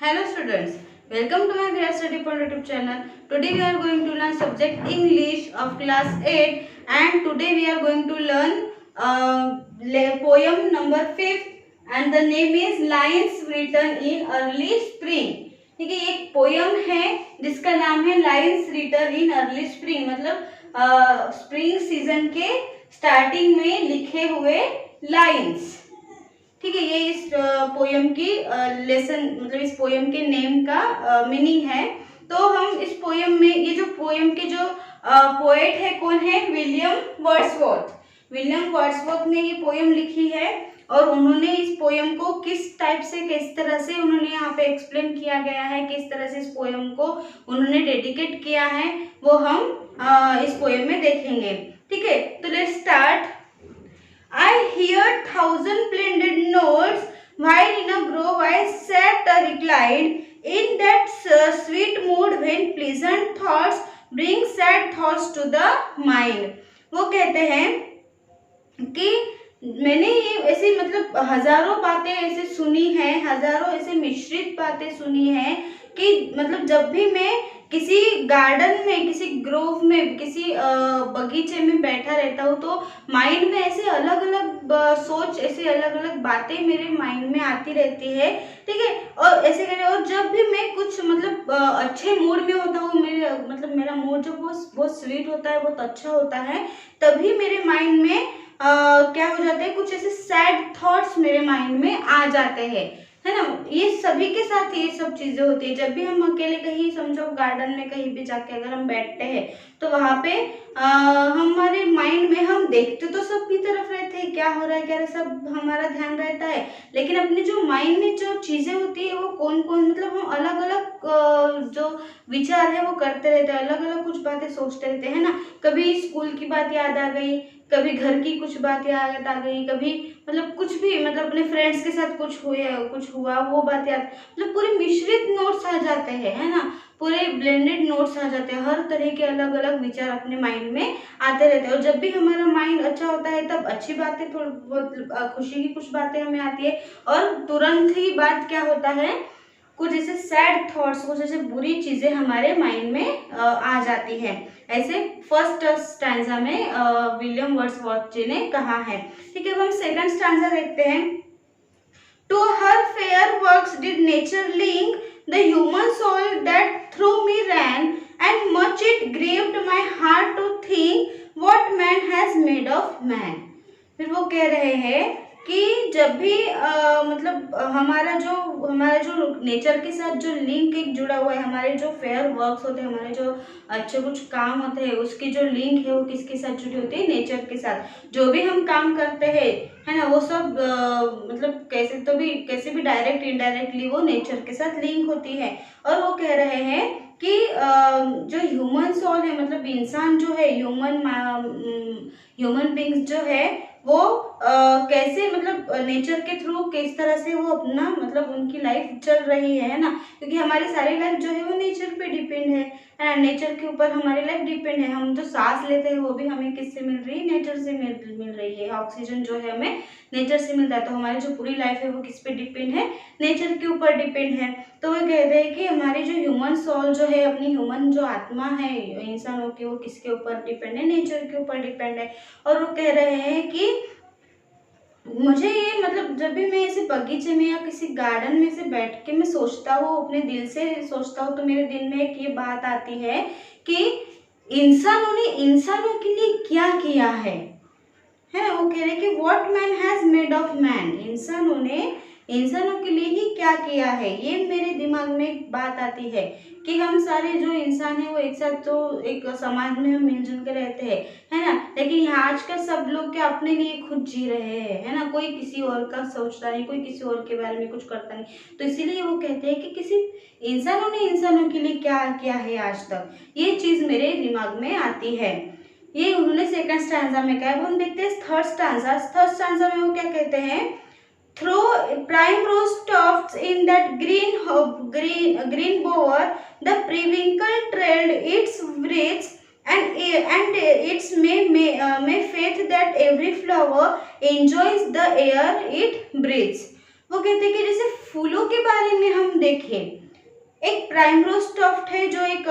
Hello students, welcome to my Great Study Point YouTube channel. Today we are going to learn subject English of class 8 and today we are going to learn poem number 5th and the name is Lines Written in Early Spring. ठीक है, एक poem है जिसका नाम है lines written in early spring, मतलब spring season के starting में लिखे हुए लाइन्स। ठीक है, ये इस पोयम की लेसन मतलब इस पोयम के नेम का मीनिंग है। तो हम इस पोयम में ये जो पोयम के जो पोएट है कौन है, विलियम वर्ड्सवर्थ। विलियम वर्ड्सवर्थ ने ये पोयम लिखी है और उन्होंने इस पोयम को किस टाइप से किस तरह से उन्होंने यहाँ पे एक्सप्लेन किया गया है, किस तरह से इस पोयम को उन्होंने डेडिकेट किया है, वो हम इस पोयम में देखेंगे। ठीक है, तो let's start. I hear thousand splendid notes, while in a grove I sat reclined, in that sweet mood when pleasant thoughts bring sad thoughts to the mind। वो कहते हैं कि मैंने ये ऐसी मतलब हजारों बातें ऐसे सुनी है, हजारों ऐसे मिश्रित बातें सुनी है कि मतलब जब भी मैं किसी गार्डन में, किसी ग्रोव में, किसी बगीचे में बैठा रहता हूँ तो माइंड में ऐसे अलग अलग सोच, ऐसे अलग अलग बातें मेरे माइंड में आती रहती है। ठीक है, और ऐसे करके और जब भी मैं कुछ मतलब अच्छे मूड में होता हूँ, मेरे मतलब मेरा मूड जो बहुत स्वीट होता है, बहुत अच्छा होता है, तभी मेरे माइंड में क्या हो जाता है, कुछ ऐसे सैड थॉट्स मेरे माइंड में आ जाते हैं, है ना। ये सभी के साथ ये सब चीजें होती है। जब भी हम अकेले कहीं समझो गार्डन में कहीं भी जाके अगर हम बैठते हैं तो वहां पे हमारे माइंड में हम देखते तो सब की तरफ रहते हैं, क्या हो रहा है क्या रहा है, सब हमारा ध्यान रहता है, लेकिन अपने जो माइंड में जो चीजें होती है वो कौन कौन मतलब हम अलग अलग जो विचार है वो करते रहते हैं, अलग अलग कुछ बातें सोचते रहते हैं ना। कभी स्कूल की बात याद आ गई, कभी घर की कुछ बात याद आ गई, कभी मतलब कुछ भी मतलब अपने फ्रेंड्स के साथ कुछ हुआ वो बात याद, मतलब पूरे मिश्रित नोट्स आ जाते हैं, है ना, पूरे ब्लेंडेड नोट्स आ जाते हैं, हर तरह के अलग अलग विचार अपने माइंड में आते रहते हैं। और जब भी हमारा माइंड अच्छा होता है तब अच्छी बातें, थोड़ी बहुत खुशी की कुछ बातें हमें आती है और तुरंत ही बात क्या होता है, कुछ ऐसे सैड थॉट्स, कुछ ऐसे बुरी चीजें हमारे माइंड में आ जाती है। ऐसे फर्स्ट स्टैंजा में विलियम वर्ड्सवर्थ जी ने कहा है। ठीक है, अब हम सेकंड स्टैंजा देखते हैं। To her fair works did nature link the human soul that through me ran and much it grieved my heart to think what man has made of man. फिर वो कह रहे हैं कि जब भी मतलब हमारा जो नेचर के साथ जो लिंक एक जुड़ा हुआ है, हमारे जो फेयर वर्क्स होते हैं, हमारे जो अच्छे कुछ काम होते हैं, उसकी जो लिंक है वो किसके साथ जुड़ी होती है, नेचर के साथ। जो भी हम काम करते हैं, है ना, वो सब मतलब कैसे भी डायरेक्ट इनडायरेक्टली वो नेचर के साथ लिंक होती है। और वो कह रहे हैं कि जो ह्यूमन सोल है, मतलब इंसान जो है, ह्यूमन बींग्स जो है वो कैसे मतलब नेचर के थ्रू किस तरह से वो अपना मतलब उनकी लाइफ चल रही है ना, क्योंकि हमारी सारी लाइफ जो है वो नेचर पे डिपेंड है ना, नेचर के ऊपर हमारी लाइफ डिपेंड है। हम जो सांस लेते हैं वो भी हमें किससे मिल रही है, नेचर से मिल रही है। ऑक्सीजन जो है हमें नेचर से मिलता है, तो हमारी जो पूरी लाइफ है वो किस पे डिपेंड है, नेचर के ऊपर डिपेंड है। तो वो कहते हैं कि हमारी जो ह्यूमन सोल जो है, अपनी ह्यूमन जो आत्मा है इंसानों की, वो किसके ऊपर डिपेंड है, नेचर के ऊपर डिपेंड है। और वो कह रहे हैं कि मुझे ये मतलब जब भी मैं ऐसे बगीचे में या किसी गार्डन में से बैठ के मैं सोचता हूँ, अपने दिल से सोचता हूँ, तो मेरे दिल में एक ये बात आती है कि इंसानों ने इंसानों के लिए क्या किया है ना। वो कह रहे हैं कि what man has made of man, इंसानों ने इंसानों के लिए ही क्या किया है। ये मेरे दिमाग में एक बात आती है कि हम सारे जो इंसान हैं वो एक साथ तो एक समाज में हम मिलजुल के रहते हैं, है ना, लेकिन यहाँ आजकल सब लोग क्या अपने लिए खुद जी रहे हैं, है ना, कोई किसी और का सोचता नहीं, कोई किसी और के बारे में कुछ करता नहीं। तो इसीलिए वो कहते हैं कि किसी इंसानों ने इंसानों के लिए क्या किया है आज तक, ये चीज मेरे दिमाग में आती है। ये उन्होंने सेकंड स्टैंजा में कहा। अब हम देखते हैं थर्ड स्टैंजा। थर्ड स्टैंजा में वो क्या कहते हैं, throw primrose tufts in that green bower, the periwinkle trailed its wreaths, and its may faith that every flower enjoys the air it breathes। वो कहते हैं कि जैसे फूलों के बारे में हम देखें, एक प्राइमरोज स्टफ्ड है जो एक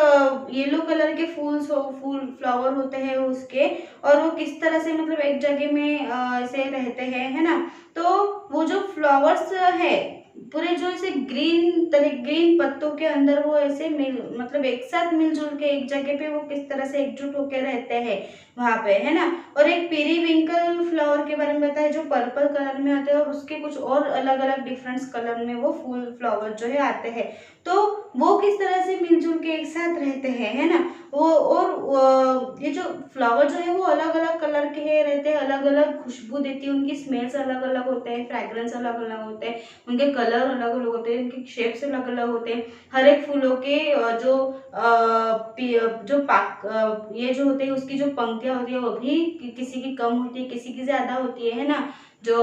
येलो कलर के फूल फ्लावर होते हैं उसके, और वो किस तरह से मतलब एक जगह में ऐसे रहते हैं, है ना। तो वो जो फ्लावर्स है पूरे जो ऐसे ग्रीन पत्तों के अंदर वो ऐसे मिल मतलब एक साथ मिलजुल के एक जगह पे वो किस तरह से एकजुट होकर रहते हैं वहां पे, है ना। और एक पेरीविंकल फ्लावर के बारे में बताया जो पर्पल कलर में आते हैं और उसके कुछ और अलग अलग डिफरेंट कलर में वो फूल फ्लावर जो है आते हैं। तो वो किस तरह से मिलजुल के एक साथ रहते हैं, है ना। ये जो फ्लावर जो है वो अलग अलग कलर के है रहते हैं, अलग अलग खुशबू देती है, उनकी स्मेल्स अलग अलग होते हैं, फ्रेग्रेंस अलग अलग होते हैं, उनके कलर अलग अलग होते हैं, उनके शेप्स अलग अलग होते हैं। हर एक फूलों के ये जो होते हैं उसकी जो पंक्तियां होती है वो भी किसी की कम होती है, किसी की ज्यादा होती है ना। जो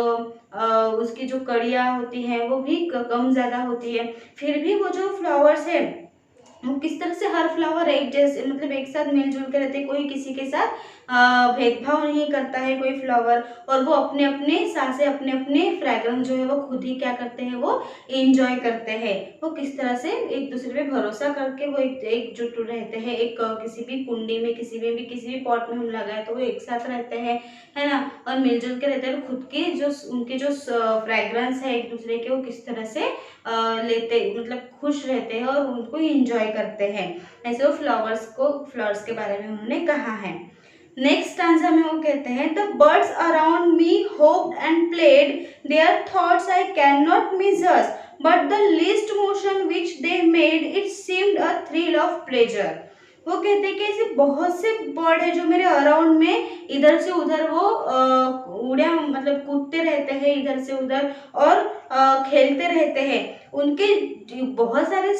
उसकी जो कड़ियाँ होती हैं वो भी कम ज्यादा होती है। फिर भी वो जो फ्लावर्स है वो किस तरह से हर फ्लावर एक जैसे मतलब एक साथ मिलजुल के रहते हैं, कोई किसी के साथ भेदभाव नहीं करता है कोई फ्लावर। और वो अपने अपने सांसें अपने अपने फ्रेग्रेंस जो है वो खुद ही क्या करते हैं, वो एंजॉय करते हैं। वो किस तरह से एक दूसरे पे भरोसा करके वो एकजुट रहते हैं, एक किसी भी कुंडी में किसी भी पॉट में हम लगाए तो वो एक साथ रहते हैं, है ना। और मिलजुल के रहते हैं, खुद के जो उनके जो फ्रेग्रेंस है एक दूसरे के वो किस तरह से लेते मतलब खुश रहते हैं और उनको एंजॉय करते हैं। ऐसे वो फ्लावर्स के बारे में उन्होंने कहा है। नेक्स्ट आंसर में वो कहते हैं the birds around me hopped and played their thoughts I cannot measure but the least motion which they made it seemed a thrill of pleasure. वो कहते हैं कि ऐसे बहुत से बर्ड है जो मेरे अराउंड में इधर से उधर वो उड़िया मतलब कूदते रहते हैं इधर से उधर और खेलते रहते हैं। उनके बहुत सारे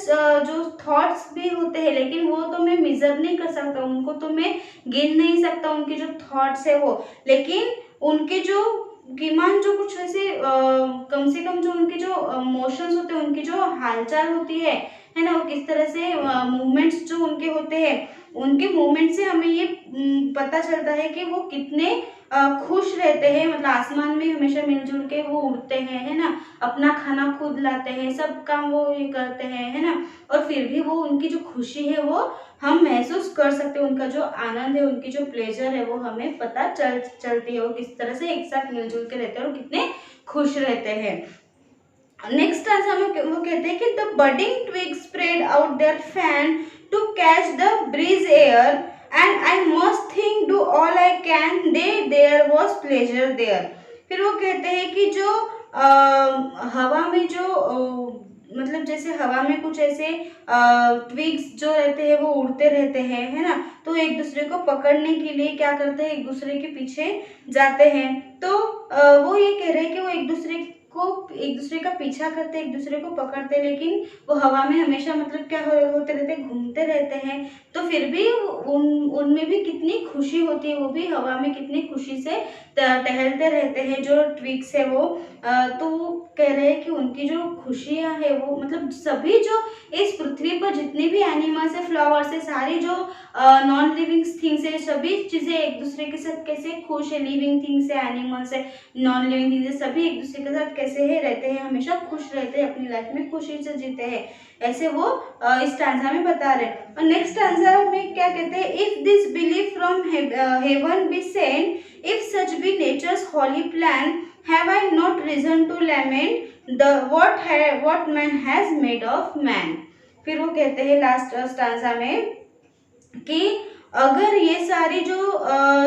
जो थॉट्स भी होते हैं लेकिन वो तो मैं मेजर नहीं कर सकता, उनको तो मैं गिन नहीं सकता उनके जो थॉट्स है वो। लेकिन उनके जो कीमान जो कुछ ऐसे कम से कम जो उनके जो मोशंस होते हैं, उनकी जो हालचाल होती है ना, वो किस तरह से मूवमेंट्स जो उनके होते हैं, उनके मूवमेंट से हमें ये पता चलता है कि वो कितने खुश रहते हैं। मतलब आसमान में हमेशा मिलजुल के वो उड़ते हैं, है ना, अपना खाना खुद लाते हैं, सब काम वो ये करते हैं, है ना। और फिर भी वो उनकी जो खुशी है वो हम महसूस कर सकते हैं, उनका जो आनंद है, उनकी जो प्लेजर है वो हमें पता चलती है, वो किस तरह से एक साथ मिलजुल के रहते हैं और कितने खुश रहते हैं। नेक्स्ट आंसर में वो कहते हैं कि the budding twig spread out their fan to catch the breeze air and I must think do all I can they there was pleasure there. फिर वो कहते हैं कि जो हवा में जो मतलब जैसे हवा में कुछ ऐसे ट्विग्स जो रहते हैं वो उड़ते रहते हैं, है ना। तो एक दूसरे को पकड़ने के लिए क्या करते हैं, एक दूसरे के पीछे जाते हैं। तो वो ये कह रहे हैं कि वो एक दूसरे का पीछा करते, एक दूसरे को पकड़ते, लेकिन वो हवा में हमेशा मतलब क्या होते रहते, घूमते रहते हैं। तो फिर भी उनमें भी कितनी खुशी होती है, वो भी हवा में कितनी खुशी से टहलते रहते हैं जो ट्विग्स है वो। तो वो कह रहे हैं कि उनकी जो खुशियाँ है वो मतलब सभी जो इस पृथ्वी पर जितने भी एनिमल्स है, फ्लावर्स है, सारी जो नॉन लिविंग थिंग्स है, सभी चीज़ें एक दूसरे के साथ कैसे खुश है, लिविंग थिंग्स है, एनिमल्स है, नॉन लिविंग थिंग्स है, सभी एक दूसरे के साथ कैसे है रहते हैं, हमेशा खुश रहते हैं, अपनी लाइफ में खुशी से जीते हैं। ऐसे वो इस स्टैंजा में बता रहे हैं। और नेक्स्ट स्टैंजा में क्या कहते हैं, if this belief from heaven be sent, if such be nature's holy plan, have I not reason to lament the what man has made of man। फिर वो कहते हैं लास्ट स्टांजा में कि अगर ये सारी जो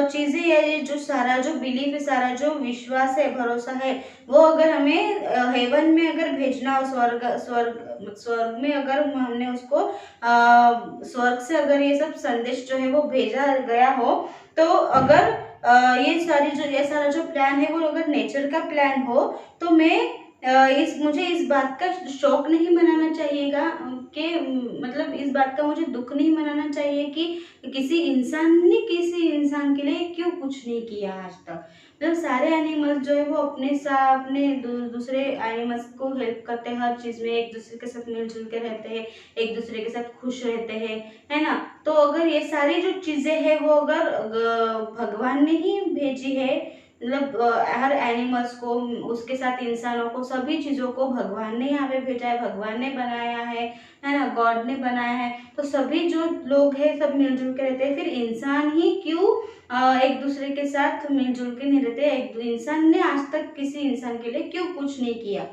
चीज़ें है, ये जो सारा जो बिलीफ है, सारा जो विश्वास है, भरोसा है, वो अगर हमें हेवन में अगर भेजना हो, स्वर्ग में अगर हमने उसको स्वर्ग से अगर ये सब संदेश जो है वो भेजा गया हो, तो अगर ये सारा जो प्लान है वो अगर नेचर का प्लान हो, तो मुझे इस बात का शौक नहीं मनाना चाहिएगा कि मतलब इस बात का मुझे दुख नहीं मनाना चाहिए कि किसी इंसान ने किसी इंसान के लिए क्यों कुछ नहीं किया आज तक। मतलब सारे एनिमल्स जो है वो अपने दूसरे एनिमल्स को हेल्प करते हैं, हर चीज़ में एक दूसरे के साथ मिलजुल के रहते हैं, एक दूसरे के साथ खुश रहते हैं, है ना। तो अगर ये सारी जो चीज़ें हैं वो अगर भगवान ने ही भेजी है, मतलब हर एनिमल्स को, उसके साथ इंसानों को, सभी चीज़ों को भगवान ने यहाँ पे भेजा है, भगवान ने बनाया है ना, गॉड ने बनाया है। तो सभी जो लोग हैं सब मिलजुल के रहते हैं। फिर इंसान ही क्यों एक दूसरे के साथ मिलजुल के नहीं रहते? एक इंसान ने आज तक किसी इंसान के लिए क्यों कुछ नहीं किया?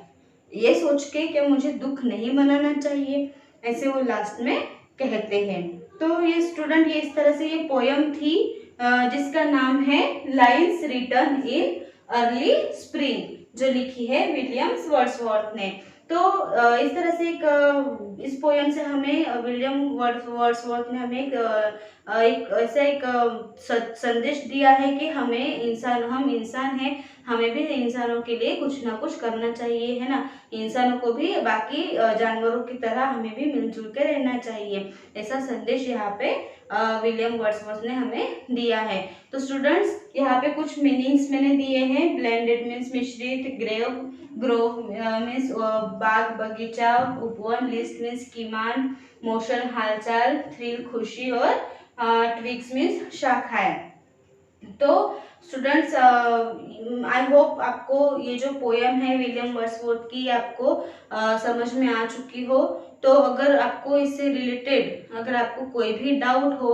ये सोच के क्या मुझे दुख नहीं मनाना चाहिए, ऐसे वो लास्ट में कहते हैं। तो ये स्टूडेंट, ये इस तरह से ये पोयम थी जिसका नाम है lines written in early spring, जो लिखी है विलियम्स वर्ड्सवर्थ ने। तो इस तरह से इस पोयम से हमें विलियम वर्ड्सवर्थ ने हमें एक ऐसा एक संदेश दिया है कि हम इंसान हैं, हमें भी इंसानों के लिए कुछ ना कुछ करना चाहिए, है ना। इंसानों को भी बाकी जानवरों की तरह हमें भी मिलजुल के रहना चाहिए, ऐसा संदेश यहाँ पे विलियम वर्ड्सवर्थ ने हमें दिया है। तो स्टूडेंट्स, यहाँ पे कुछ मीनिंग्स मैंने दिए हैं। ब्लेंडेड मीन्स मिश्रित, ग्रोव मीन्स बाग बगीचा, उपवन, लिस्ट मीन्स कीमान, मोशन हालचाल, थ्रिल खुशी, और ट्विग्स मीन्स शाखाएं। तो स्टूडेंट्स, आई होप आपको ये जो पोयम है विलियम वर्ड्सवर्थ की आपको समझ में आ चुकी हो। तो अगर आपको इससे रिलेटेड अगर आपको कोई भी डाउट हो,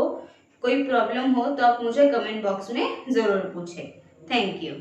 कोई प्रॉब्लम हो, तो आप मुझे कमेंट बॉक्स में ज़रूर पूछें। Thank you.